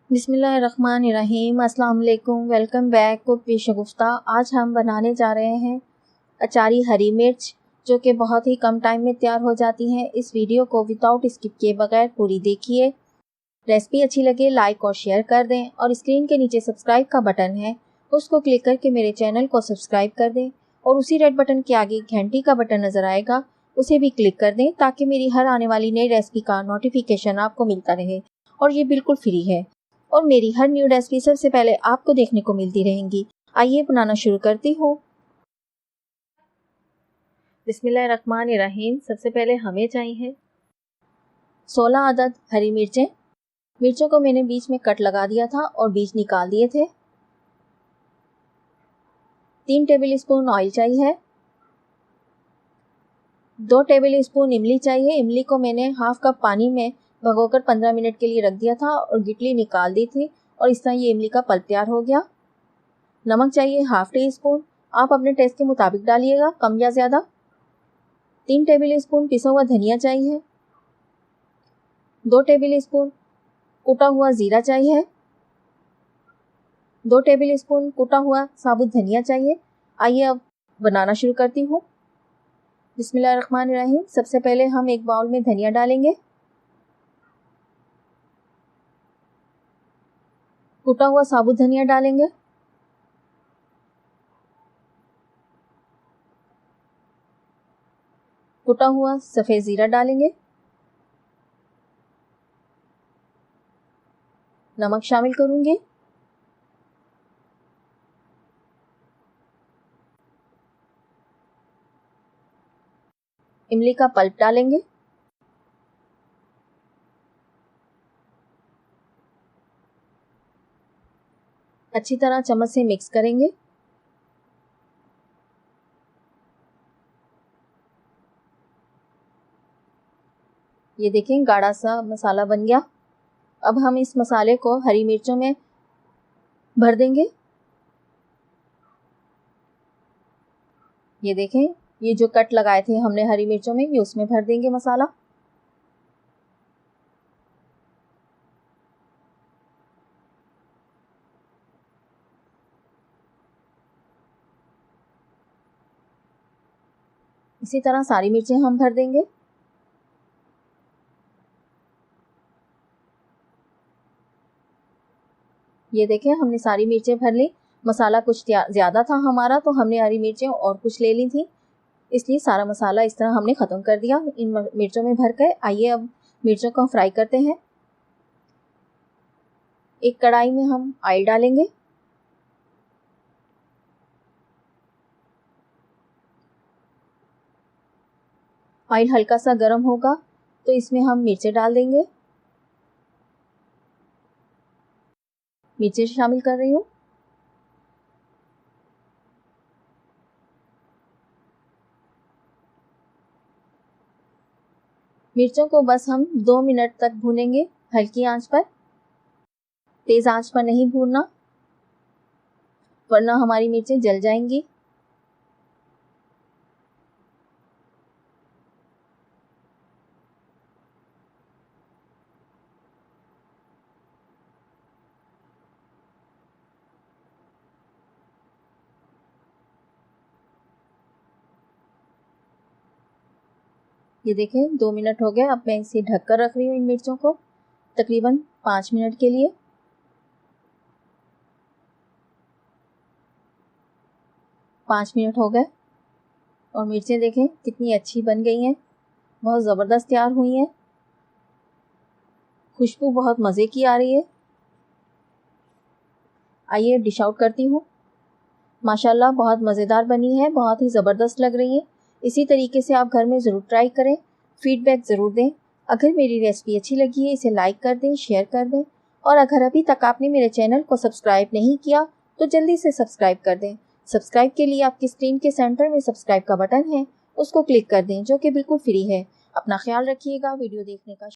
बिस्मिल्लाहिर्रहमानिर्रहीम। अस्सलाम वालेकुम। वेलकम बैक कुक विद शगुफ्ता। आज हम बनाने जा रहे हैं अचारी हरी मिर्च, जो कि बहुत ही कम टाइम में तैयार हो जाती हैं। इस वीडियो को विदाउट स्किप किए बगैर पूरी देखिए। रेसिपी अच्छी लगे लाइक और शेयर कर दें, और स्क्रीन के नीचे सब्सक्राइब का बटन है, उसको क्लिक करके मेरे चैनल को सब्सक्राइब कर दें, और उसी रेड बटन के आगे घंटी का बटन नज़र आएगा, उसे भी क्लिक कर दें ताकि मेरी हर आने वाली नई रेसिपी का नोटिफिकेशन आपको मिलता रहे। और ये बिल्कुल फ्री है, और मेरी हर न्यू रेसिपी सबसे पहले आपको देखने को मिलती रहेंगी। आइए बनाना शुरू करती हूँ। बिस्मिल्लाहिर्रहमानिर्रहीम। सबसे पहले हमें चाहिए 16 अदद हरी मिर्चें। मिर्चों को मैंने बीच में कट लगा दिया था और बीज निकाल दिए थे। 3 टेबल स्पून ऑयल चाहिए। 2 टेबल स्पून इमली चाहिए। इमली को मैंने हाफ कप पानी में भिगोकर 15 मिनट के लिए रख दिया था और गिटली निकाल दी थी, और इस तरह ये इमली का पल्प तैयार हो गया। नमक चाहिए हाफ टी स्पून। आप अपने टेस्ट के मुताबिक डालिएगा, कम या ज़्यादा। 3 टेबल स्पून पिसा हुआ धनिया चाहिए। 2 टेबल स्पून कुटा हुआ ज़ीरा चाहिए। 2 टेबल स्पून कुटा हुआ साबुत धनिया चाहिए। आइए अब बनाना शुरू करती हूँ। बिस्मिल्लाहिर्रहमानिर्रहीम। सबसे पहले हम एक बाउल में धनिया डालेंगे। कुटा हुआ साबुत धनिया डालेंगे। कुटा हुआ सफ़ेद ज़ीरा डालेंगे। नमक शामिल करूंगी। इमली का पल्प डालेंगे। अच्छी तरह चम्मच से मिक्स करेंगे। ये देखें गाढ़ा सा मसाला बन गया। अब हम इस मसाले को हरी मिर्चों में भर देंगे। ये देखें, ये जो कट लगाए थे हमने हरी मिर्चों में, ये उसमें भर देंगे मसाला। इसी तरह सारी मिर्चें हम भर देंगे। ये देखें, हमने सारी मिर्चें भर ली। मसाला कुछ ज़्यादा था हमारा, तो हमने हरी मिर्चें और कुछ ले ली थी, इसलिए सारा मसाला इस तरह हमने ख़त्म कर दिया इन मिर्चों में भर कर। आइए अब मिर्चों को फ्राई करते हैं। एक कढ़ाई में हम ऑयल डालेंगे। ऑयल हल्का सा गर्म होगा तो इसमें हम मिर्चें डाल देंगे। मिर्चें शामिल कर रही हूँ। मिर्चों को बस हम 2 मिनट तक भूनेंगे हल्की आंच पर। तेज़ आंच पर नहीं भूनना, वरना हमारी मिर्चें जल जाएंगी। ये देखें 2 मिनट हो गए। अब मैं इसे ढककर रख रही हूँ इन मिर्चों को तकरीबन 5 मिनट के लिए। 5 मिनट हो गए और मिर्चें देखें कितनी अच्छी बन गई हैं, बहुत ज़बरदस्त तैयार हुई हैं। खुशबू बहुत मज़े की आ रही है। आइए डिश आउट करती हूँ। माशाल्लाह बहुत मज़ेदार बनी है, बहुत ही ज़बरदस्त लग रही है। इसी तरीके से आप घर में ज़रूर ट्राई करें, फीडबैक ज़रूर दें। अगर मेरी रेसिपी अच्छी लगी है इसे लाइक कर दें, शेयर कर दें, और अगर अभी तक आपने मेरे चैनल को सब्सक्राइब नहीं किया तो जल्दी से सब्सक्राइब कर दें। सब्सक्राइब के लिए आपकी स्क्रीन के सेंटर में सब्सक्राइब का बटन है, उसको क्लिक कर दें, जो कि बिल्कुल फ्री है। अपना ख्याल रखिएगा। वीडियो देखने का